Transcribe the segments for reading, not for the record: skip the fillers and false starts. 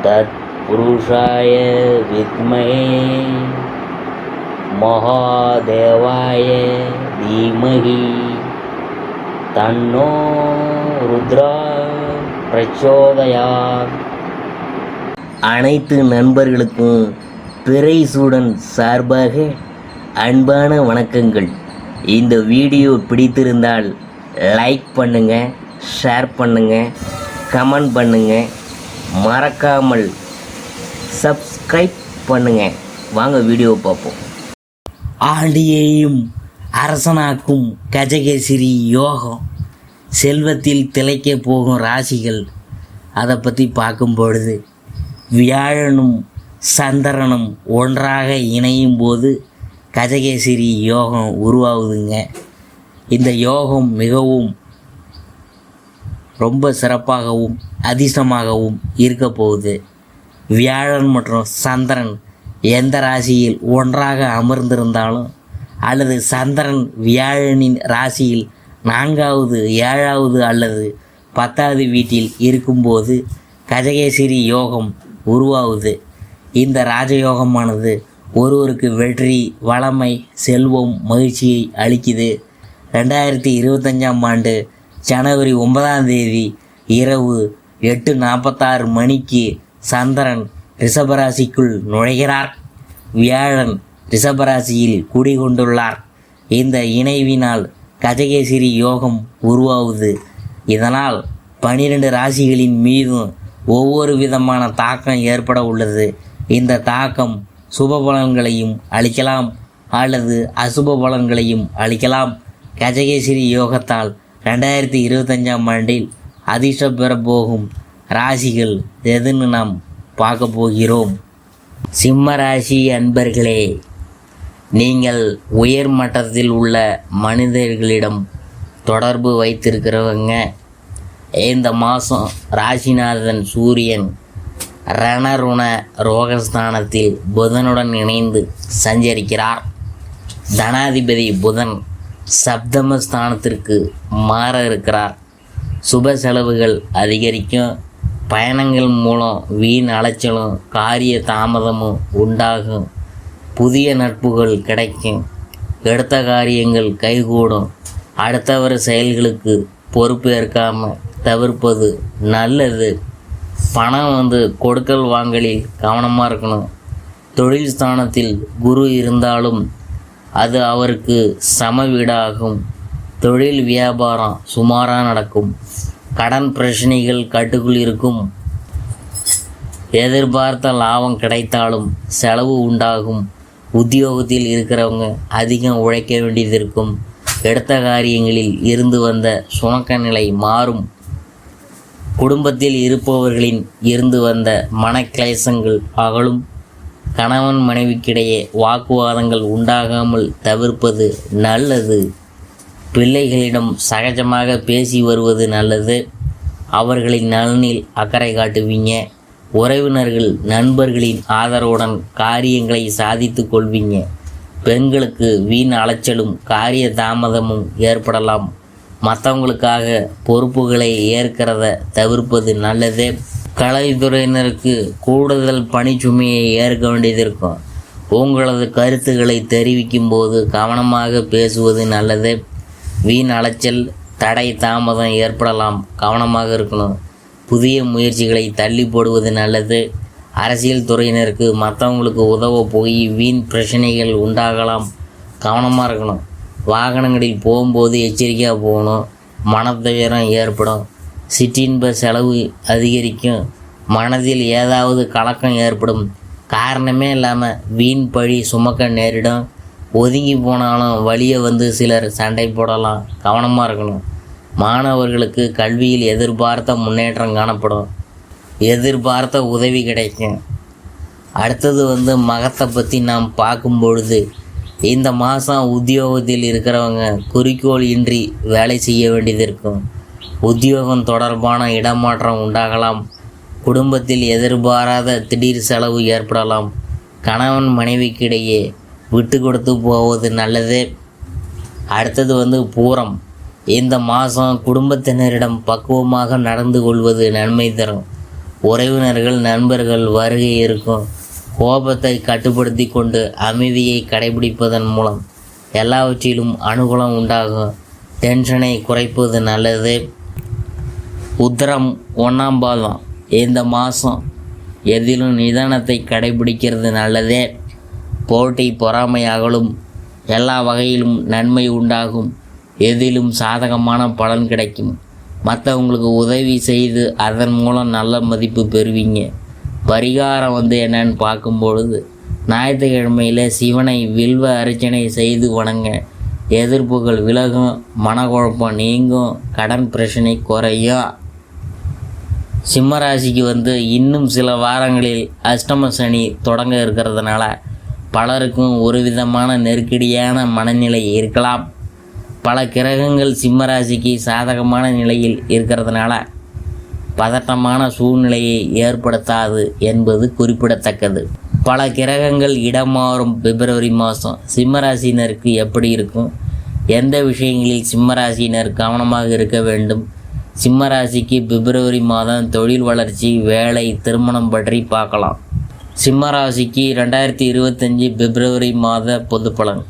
तत्पुरुषाय विद्महे महादेवाय धीमहि तन्नो रुद्रा प्रचोदयात्. அனைத்து நண்பர்களுக்கும் பிறைசூடன் சார்பாக அன்பான வணக்கங்கள். இந்த வீடியோ பிடித்திருந்தால் லைக் பண்ணுங்கள், ஷேர் பண்ணுங்கள், கமெண்ட் பண்ணுங்கள், மறக்காமல் சப்ஸ்கிரைப் பண்ணுங்கள். வாங்க வீடியோவை பார்ப்போம். ஆண்டியையும் அரசனாக்கும் கஜகேசரி யோகம், செல்வத்தில் திளைக்க போகும் ராசிகள், அதை பற்றி பார்க்கும் பொழுது வியாழனும் சந்திரனும் ஒன்றாக இணையும் போது கஜகேசரி யோகம் உருவாகுதுங்க. இந்த யோகம் மிகவும் ரொம்ப சிறப்பாகவும் அதிர்ஷ்டமாகவும் இருக்க போகுது. வியாழன் மற்றும் சந்திரன் எந்த ராசியில் ஒன்றாக அமர்ந்திருந்தாலும் அல்லது சந்திரன் வியாழனின் ராசியில் 4வது 7வது அல்லது 10வது வீட்டில் இருக்கும்போது கஜகேசரி யோகம் உருவாகுது. இந்த ராஜயோகமானது ஒருவருக்கு வெற்றி, வளமை, செல்வம், மகிழ்ச்சியை அளிக்குது. 2025ஆம் ஆண்டு ஜனவரி 9ஆம் தேதி இரவு 8:46 மணிக்கு சந்திரன் ரிஷபராசிக்குள் நுழைகிறார். வியாழன் ரிஷபராசியில் குடிகொண்டுள்ளார். இந்த இணைவினால் கஜகேசரி யோகம் உருவாகுது. இதனால் 12 ராசிகளின் மீதும் ஒவ்வொரு விதமான தாக்கம் ஏற்பட உள்ளது. இந்த தாக்கம் சுப பலன்களையும் அளிக்கலாம் அல்லது அசுப பலன்களையும் அளிக்கலாம். கஜகேசரி யோகத்தால் 2025ஆம் ஆண்டில் அதிர்ஷ்டம் பெறப்போகும் ராசிகள் எதுன்னு நாம் பார்க்க போகிறோம். சிம்ம ராசி அன்பர்களே, நீங்கள் உயர் மட்டத்தில் உள்ள மனிதர்களிடம் தொடர்பு வைத்திருக்கிறவங்க இந்த மாதம் ராசிநாதன் சூரியன் ரணருண ரோகஸ்தானத்தில் புதனுடன் இணைந்து சஞ்சரிக்கிறார். தனாதிபதி புதன் சப்தமஸ்தானத்திற்கு மாற இருக்கிறார். சுப செலவுகள் அதிகரிக்கும். பயணங்கள் மூலம் வீண் அலைச்சலும் காரிய தாமதமும் உண்டாகும். புதிய நட்புகள் கிடைக்கும். எடுத்த காரியங்கள் கைகூடும். அடுத்தவர் செயல்களுக்கு பொறுப்பேற்காமல் தவிர்ப்பது நல்லது. பணம் கொடுக்கல் வாங்கலில் கவனமாக இருக்கணும். தொழில் ஸ்தானத்தில் குரு இருந்தாலும் அது அவருக்கு சமவீடாகும். தொழில் வியாபாரம் சுமாராக நடக்கும். கடன் பிரச்சனைகள் கட்டுக்குள் இருக்கும். எதிர்பார்த்த லாபம் கிடைத்தாலும் செலவு உண்டாகும். உத்தியோகத்தில் இருக்கிறவங்க அதிகம் உழைக்க வேண்டியது இருக்கும். எடுத்த காரியங்களில் இருந்து வந்த சுணக்க நிலை மாறும். குடும்பத்தில் இருப்பவர்களின் இருந்து வந்த மனக்லேசங்கள் அகலும். கணவன் மனைவிக்கிடையே வாக்குவாதங்கள் உண்டாகாமல் தவிர்ப்பது நல்லது. பிள்ளைகளிடம் சகஜமாக பேசி வருவது நல்லது. அவர்களின் நலனில் அக்கறை காட்டுவீங்க. உறவினர்கள் நண்பர்களின் ஆதரவுடன் காரியங்களை சாதித்து கொள்வீங்க. பெண்களுக்கு வீண் அலைச்சலும் காரிய தாமதமும் ஏற்படலாம். மற்றவங்களுக்காக பொறுப்புகளை ஏற்கிறத தவிர்ப்பது நல்லது. கலைத்துறையினருக்கு கூடுதல் பணிச்சுமையை ஏற்க வேண்டியது இருக்கும். உங்களது கருத்துக்களை தெரிவிக்கும் போது கவனமாக பேசுவது நல்லது. வீண் அலைச்சல், தடை, தாமதம் ஏற்படலாம். கவனமாக இருக்கணும். புதிய முயற்சிகளை தள்ளி போடுவது நல்லது. அரசியல் துறையினருக்கு மற்றவங்களுக்கு உதவ போய் வீண் பிரச்சனைகள் உண்டாகலாம். கவனமாக இருக்கணும். வாகனங்களில் போகும்போது எச்சரிக்கையாக போகணும். மனத்துயரம் ஏற்படும். சிற்றின்ப செலவு அதிகரிக்கும். மனதில் ஏதாவது கலக்கம் ஏற்படும். காரணமே இல்லாமல் வீண் பழி சுமக்க நேரிடும். ஒதுங்கி போனாலும் வழியை சிலர் சண்டை போடலாம். கவனமாக இருக்கணும். மாணவர்களுக்கு கல்வியில் எதிர்பார்த்த முன்னேற்றம் காணப்படும். எதிர்பார்த்த உதவி கிடைக்கும். அடுத்தது மகத்தை பற்றி நாம் பார்க்கும் பொழுது இந்த மாதம் உத்தியோகத்தில் இருக்கிறவங்க குறிக்கோள் இன்றி வேலை செய்ய வேண்டியது இருக்கும். உத்தியோகம் தொடர்பான இடமாற்றம் உண்டாகலாம். குடும்பத்தில் எதிர்பாராத திடீர் செலவு ஏற்படலாம். கணவன் மனைவிக்கிடையே விட்டு கொடுத்து போவது நல்லது. அடுத்தது பூரம். இந்த மாதம் குடும்பத்தினரிடம் பக்குவமாக நடந்து கொள்வது நன்மை தரும். உறவினர்கள் நண்பர்கள் வருகை இருக்கும். கோபத்தை கட்டுப்படுத்தி கொண்டு அமைதியை கடைபிடிப்பதன் மூலம் எல்லாவற்றிலும் அனுகூலம் உண்டாகும். டென்ஷனை குறைப்பது நல்லது. உத்திரம் 1ஆம் பாதம். இந்த மாதம் எதிலும் நிதானத்தை கடைபிடிக்கிறது நல்லதே. போட்டி பொறாமை அகலும். எல்லா வகையிலும் நன்மை உண்டாகும். எதிலும் சாதகமான பலன் கிடைக்கும். மற்றவங்களுக்கு உதவி செய்து அதன் மூலம் நல்ல மதிப்பு பெறுவீங்க. பரிகாரம் என்னன்னு பார்க்கும்பொழுது, ஞாயிற்றுக்கிழமையில் சிவனை வில்வ அர்ச்சனை செய்து வணங்க. எதிர்ப்புகள் விலகும், மனக்குழப்பம் நீங்கும், கடன் பிரச்சனை குறையும். சிம்மராசிக்கு இன்னும் சில வாரங்களில் அஷ்டம சனி தொடங்க இருக்கிறதுனால பலருக்கும் ஒரு விதமான நெருக்கடியான மனநிலை இருக்கலாம். பல கிரகங்கள் சிம்மராசிக்கு சாதகமான நிலையில் இருக்கிறதுனால பதட்டமான சூழ்நிலையை ஏற்படுத்தாது என்பது குறிப்பிடத்தக்கது. பல கிரகங்கள் இடம் மாறும் பிப்ரவரி மாதம் சிம்மராசினருக்கு எப்படி இருக்கும்? எந்த விஷயங்களில் சிம்மராசினர் கவனமாக இருக்க வேண்டும்? சிம்மராசிக்கு பிப்ரவரி மாதம் தொழில் வளர்ச்சி, வேலை, திருமணம் பற்றி பார்க்கலாம். சிம்மராசிக்கு 2025 பிப்ரவரி மாத பொது பலன்.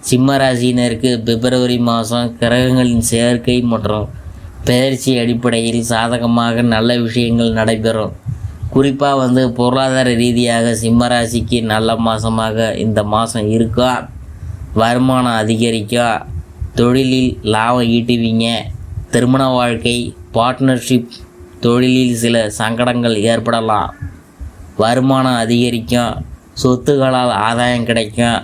சிம்மராசினருக்கு பிப்ரவரி மாதம் கிரகங்களின் சேர்க்கை மற்றும் பெயர்ச்சி அடிப்படையில் சாதகமாக நல்ல விஷயங்கள் நடைபெறும். குறிப்பாக பொருளாதார ரீதியாக சிம்மராசிக்கு நல்ல மாதமாக இந்த மாதம் இருக்கா. வருமானம் அதிகரிக்கா. தொழிலில் லாபம் ஈட்டுவீங்க. திருமண வாழ்க்கை, பார்ட்னர்ஷிப், தொழிலில் சில சங்கடங்கள் ஏற்படலாம். வருமானம் அதிகரிக்கும். சொத்துக்களால் ஆதாயம் கிடைக்கும்.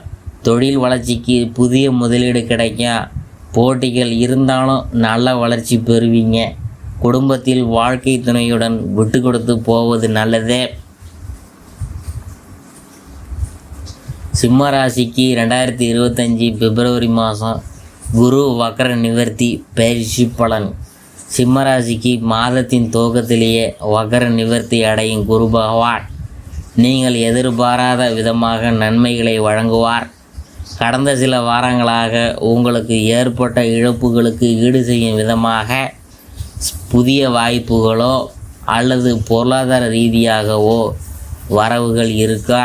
தொழில் வளர்ச்சிக்கு புதிய முதலீடு கிடைக்கும். போட்டிகள் இருந்தாலும் நல்ல வளர்ச்சி பெறுவீங்க. குடும்பத்தில் வாழ்க்கை துணையுடன் விட்டு கொடுத்து போவது நல்லதே. சிம்மராசிக்கு 2025 பிப்ரவரி மாதம் குரு வக்ர நிவர்த்தி பயிற்சி பலன். சிம்மராசிக்கு மாதத்தின் துவக்கத்திலேயே வக்ர நிவர்த்தி அடையும் குரு பகவான் நீங்கள் எதிர்பாராத விதமாக நன்மைகளை வழங்குவார். கடந்த சில வாரங்களாக உங்களுக்கு ஏற்பட்ட இழப்புகளுக்கு ஈடு செய்யும் விதமாக புதிய வாய்ப்புகளோ அல்லது பொருளாதார ரீதியாகவோ வரவுகள் இருக்கா.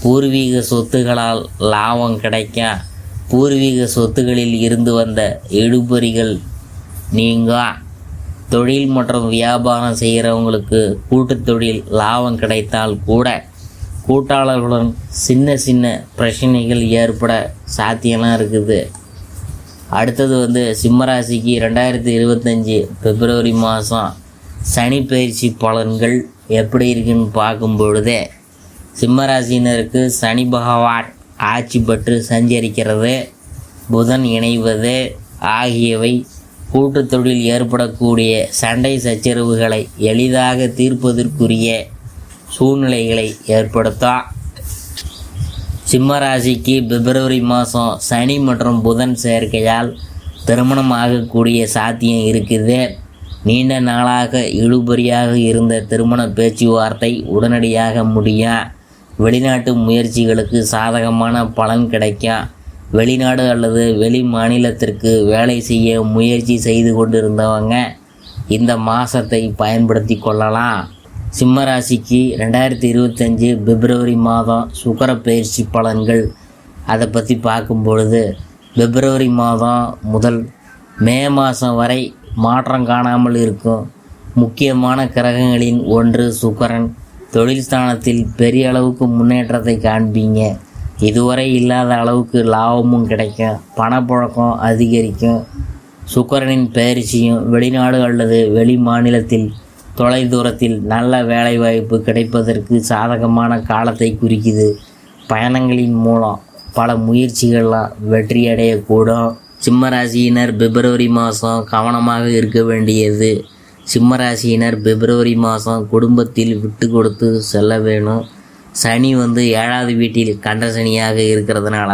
பூர்வீக சொத்துக்களால் லாபம் கிடைக்கும். பூர்வீக சொத்துகளில் இருந்து வந்த இழுபறிகள் நீங்கா. தொழில் மற்றும் வியாபாரம் செய்கிறவங்களுக்கு கூட்டுத் தொழில் லாபம் கிடைத்தால் கூட கூட்டாளர்களுடன் சின்ன சின்ன பிரச்சனைகள் ஏற்பட சாத்தியம்லாம் இருக்குது. அடுத்தது சிம்மராசிக்கு 2025 பிப்ரவரி மாதம் சனி பயிற்சி பலன்கள் எப்படி இருக்குன்னு பார்க்கும் பொழுதே, சிம்மராசினருக்கு சனி பகவான் ஆட்சி பெற்று சஞ்சரிக்கிறது, புதன் இணைவது ஆகியவை கூட்டுத் தொழில் ஏற்படக்கூடிய சண்டை சச்சரவுகளை எளிதாக தீர்ப்பதற்குரிய சூழ்நிலைகளை ஏற்படுத்தும். சிம்மராசிக்கு பிப்ரவரி மாதம் சனி மற்றும் புதன் சேர்க்கையால் திருமணம் ஆகக்கூடிய சாத்தியம் இருக்குது. நீண்ட நாளாக இழுபறியாக இருந்த திருமண பேச்சுவார்த்தை உடனடியாக முடியும். வெளிநாட்டு முயற்சிகளுக்கு சாதகமான பலன் கிடைக்கும். வெளிநாடு அல்லது வெளி மாநிலத்திற்கு வேலை செய்ய முயற்சி செய்து கொண்டிருந்தவங்க இந்த மாதத்தை பயன்படுத்தி கொள்ளலாம். சிம்மராசிக்கு 2025 பிப்ரவரி மாதம் சுக்கிர பயிற்சி பலன்கள் அதை பற்றி பார்க்கும் பொழுது, பிப்ரவரி மாதம் முதல் மே மாதம் வரை மாற்றம் காணாமல் இருக்கும். முக்கியமான கிரகங்களின் ஒன்று சுக்கிரன். தொழில் ஸ்தானத்தில் பெரிய அளவுக்கு முன்னேற்றத்தை காண்பீங்க. இதுவரை இல்லாத அளவுக்கு லாபமும் கிடைக்கும். பணப்புழக்கம் அதிகரிக்கும். சுக்கிரனின் பயிற்சியும் வெளிநாடு அல்லது வெளி மாநிலத்தில் தொலைதூரத்தில் நல்ல வேலைவாய்ப்பு கிடைப்பதற்கு சாதகமான காலத்தை குறிக்குது. பயணங்களின் மூலம் பல முயற்சிகள்லாம் வெற்றியடையக்கூடும். சிம்மராசியினர் பிப்ரவரி மாதம் கவனமாக இருக்க வேண்டியது. சிம்மராசியினர் பிப்ரவரி மாதம் குடும்பத்தில் விட்டு கொடுத்து செல்ல வேணும். சனி 7வது வீட்டில் கண்ட சனியாக இருக்கிறதுனால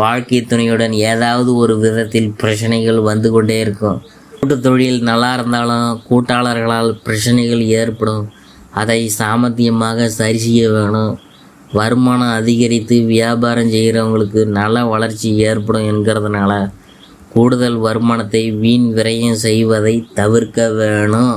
வாழ்க்கை துணையுடன் ஏதாவது ஒரு விதத்தில் பிரச்சனைகள் வந்து கொண்டே இருக்கும். கூட்டு தொழில் நல்லா இருந்தாலும் கூட்டாளர்களால் பிரச்சனைகள் ஏற்படும். அதை சாமர்த்தியமாக சரி செய்ய வேணும். வருமானம் அதிகரித்து வியாபாரம் செய்கிறவங்களுக்கு நல்ல வளர்ச்சி ஏற்படும் என்கிறதுனால கூடுதல் வருமானத்தை வீண் விரயம் செய்வதை தவிர்க்க வேணும்.